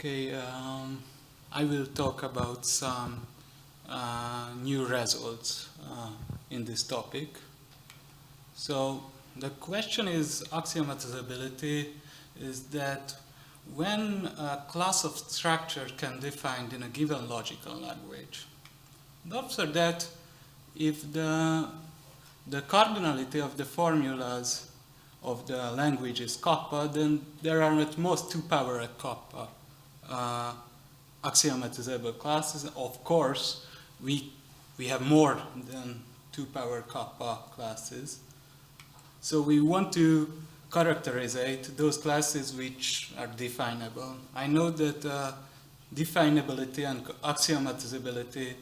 Okay, I will talk about some new results in this topic. So the question is axiomatizability is that when a class of structure can be defined in a given logical language. Observe that if the cardinality of the formulas of the language is kappa, then there are at most 2 power at kappa axiomatizable classes. Of course, we have more than 2 power kappa classes. So we want to characterize those classes which are definable. I know that definability and axiomatizability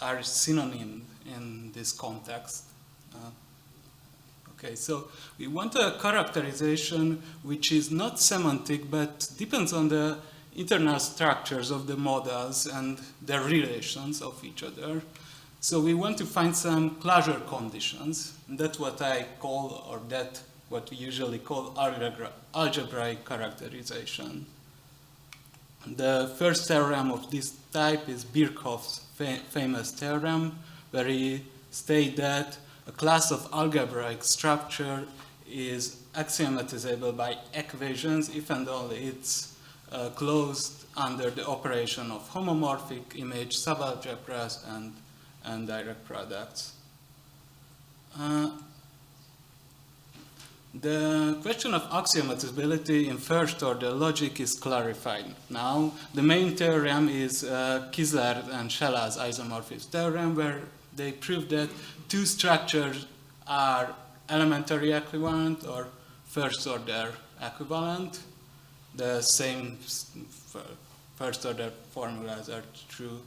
are synonym in this context. Okay, so we want a characterization which is not semantic but depends on the internal structures of the models and their relations of each other. So we want to find some closure conditions. And that's what I call, or that what we usually call algebraic characterization. The first theorem of this type is Birkhoff's famous theorem, where he states that a class of algebraic structure is axiomatizable by equations if and only it's closed under the operation of homomorphic image subalgebras and direct products. The question of axiomatizability in first-order logic is clarified now. The main theorem is Kizler and Shella's isomorphism theorem, where they prove that 2 structures are elementary equivalent or first-order equivalent. The same first-order formulas are true,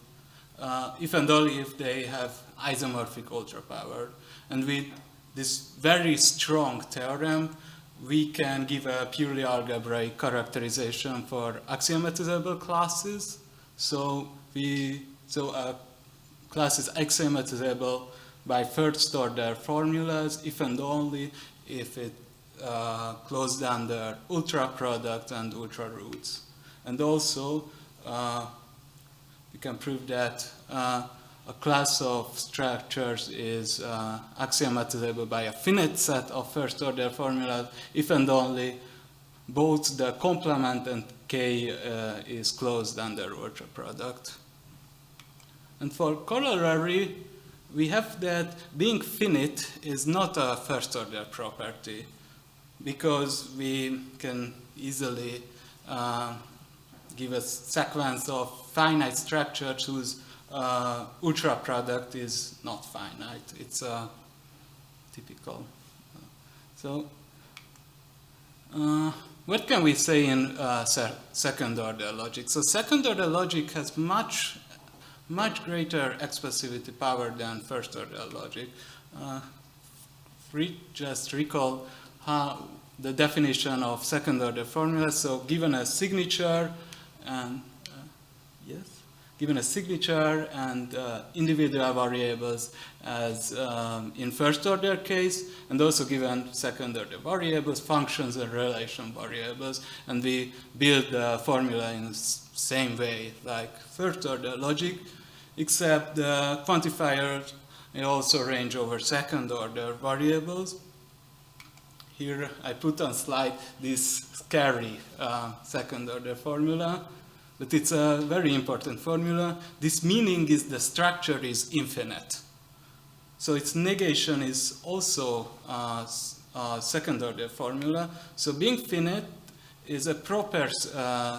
if and only if they have isomorphic ultrapower. And with this very strong theorem, we can give a purely algebraic characterization for axiomatizable classes. So a class is axiomatizable by first-order formulas if and only if it closed under ultra-product and ultra-roots. And also, we can prove that a class of structures is axiomatizable by a finite set of first-order formulas if and only both the complement and K is closed under ultra-product. And for corollary, we have that being finite is not a first-order property, because we can easily give a sequence of finite structures whose ultra product is not finite. It's typical. So, what can we say in second-order logic? So, second-order logic has much greater expressivity power than first-order logic. Just recall how the definition of second-order formula. So, given a signature and individual variables as in first-order case, and also given second-order variables, functions, and relation variables, and we build the formula in the same way like first-order logic, except the quantifiers may also range over second-order variables. Here I put on slide this scary second-order formula, but it's a very important formula. This meaning is the structure is infinite. So its negation is also a second-order formula. So being finite is a proper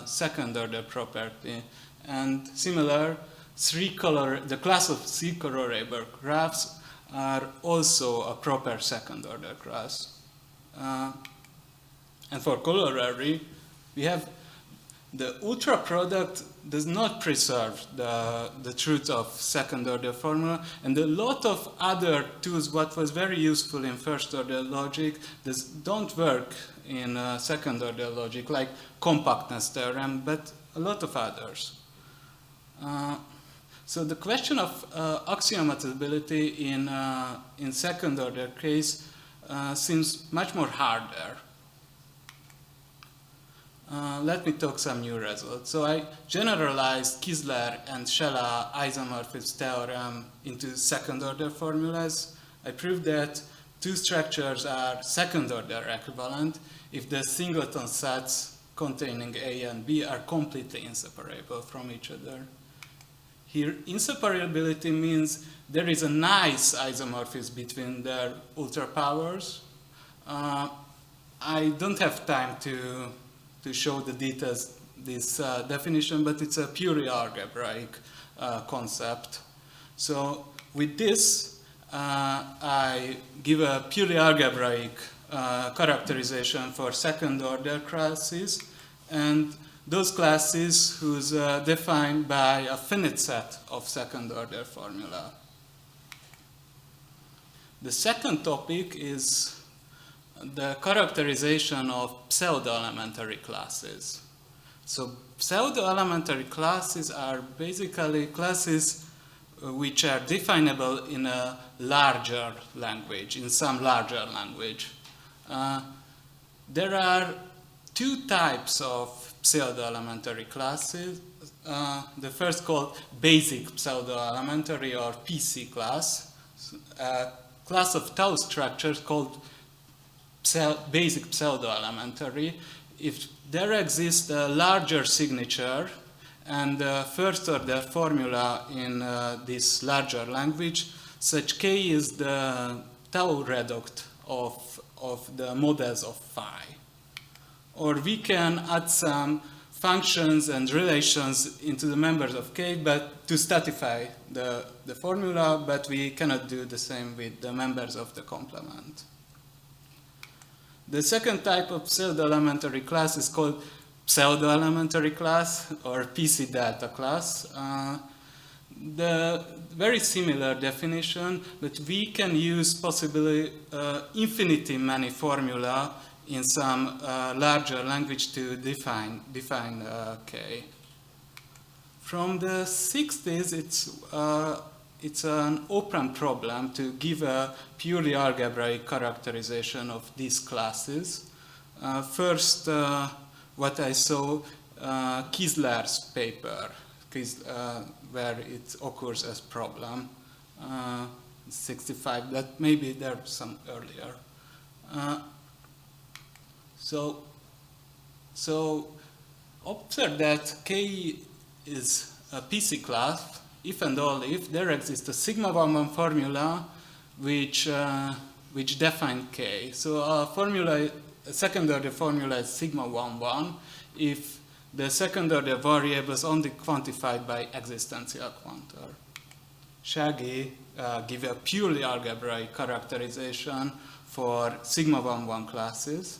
second-order property. And similar, the class of C-colorable graphs are also a proper second-order class. And for corollary, we have the ultra product does not preserve the truth of second-order formula, and a lot of other tools, what was very useful in first-order logic, don't work in second-order logic, like compactness theorem, but a lot of others. So the question of axiomatizability in second-order case seems much more harder. let me talk some new results. So I generalized Kizler and Shella isomorphism theorem into second-order formulas. I proved that two structures are second-order equivalent if the singleton sets containing A and B are completely inseparable from each other. Here, inseparability means there is a nice isomorphism between their ultrapowers. I don't have time to show the details this definition, but it's a purely algebraic concept. So with this, I give a purely algebraic characterization for second-order classes, and those classes who's defined by a finite set of second-order formula. The second topic is the characterization of pseudo-elementary classes. So pseudo-elementary classes are basically classes which are definable in a larger language, in some larger language. There are two types of pseudo-elementary classes. The first called basic pseudo-elementary or PC class. A class of tau structures called basic pseudo-elementary. If there exists a larger signature and the first order formula in this larger language, such K is the tau reduct of the models of phi. Or we can add some functions and relations into the members of K but to statify the formula, but we cannot do the same with the members of the complement. The second type of pseudo-elementary class is called pseudo-elementary class or PC delta class. The very similar definition, but we can use possibly infinity many formula in some larger language to define K. From the 60s, it's an open problem to give a purely algebraic characterization of these classes. First, what I saw, Kizler's paper, where it occurs as problem, 65, but maybe there's some earlier. So observe that K is a PC class if and only if there exists a sigma 1 formula which defines K. So a second order formula is sigma 1 if the second order variable is only quantified by existential quantum. Shaggy gives a purely algebraic characterization for sigma 1 classes.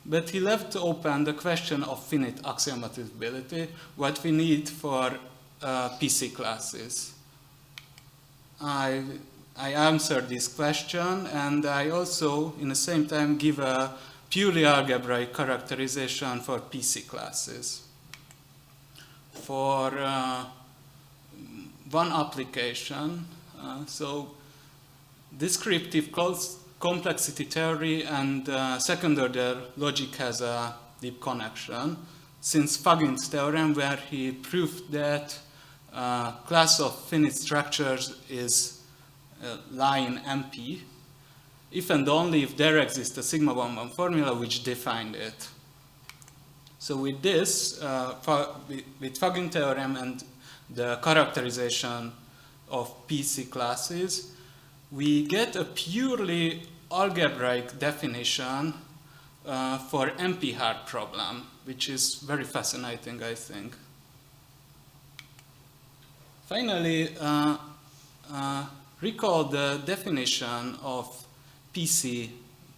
But he left open the question of finite axiomatizability, what we need for PC classes. I answered this question, and I also, in the same time, give a purely algebraic characterization for PC classes. For one application, so descriptive complexity theory and second order logic has a deep connection, since Fagin's theorem, where he proved that class of finite structures is line MP, if and only if there exists a sigma 1 formula which defined it. So with this, with Fagin theorem and the characterization of PC classes, we get a purely algebraic definition for MP-hard problem, which is very fascinating, I think. Finally, recall the definition of PC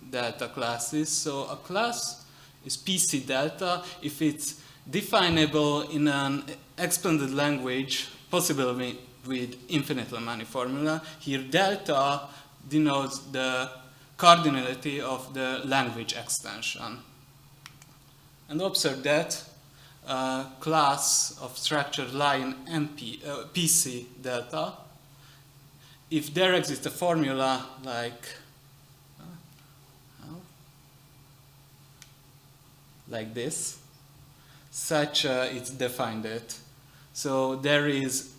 delta classes. So a class is PC delta if it's definable in an expanded language, possibly with infinitely many formula. Here delta denotes the cardinality of the language extension. And observe that class of structure line PC delta, if there exists a formula like this, it's defined it. So there is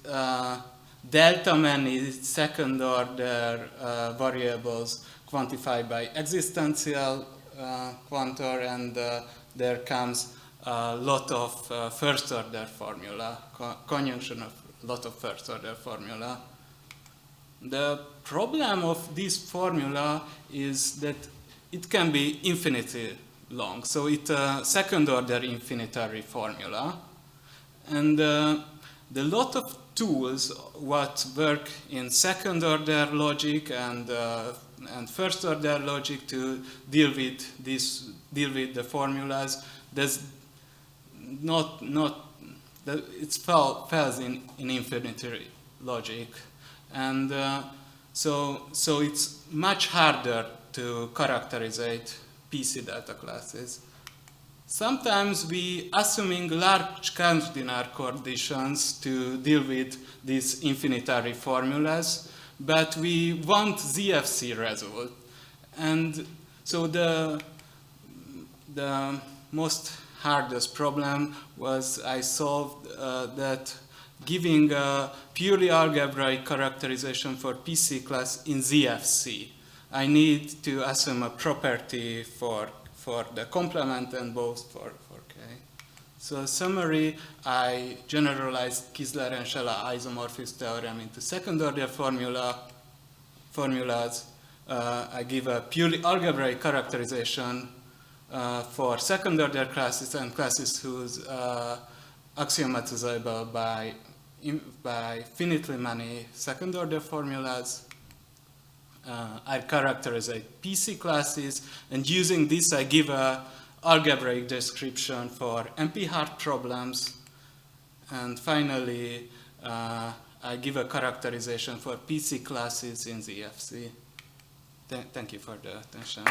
delta many second order variables quantified by existential quantor, and there comes a lot of first order formula, conjunction of a lot of first order formula. The problem of this formula is that it can be infinitely long. So it's a second order infinitary formula. And the lot of tools what work in second order logic and first order logic to deal with the formulas, there's it fails in infinitary logic. And so it's much harder to characterize PC delta classes. Sometimes we assuming large cardinal conditions to deal with these infinitary formulas, but we want ZFC result. And so the most hardest problem was I solved that giving a purely algebraic characterization for PC class in ZFC. I need to assume a property for the complement and both for K. So summary, I generalized Kizler and Scheller isomorphism theorem into second order formulas. I give a purely algebraic characterization for second order classes and classes whose axiomatizable by finitely many second order formulas. I characterize PC classes, and using this I give a algebraic description for NP-hard problems. And finally, I give a characterization for PC classes in ZFC. Thank you for the attention.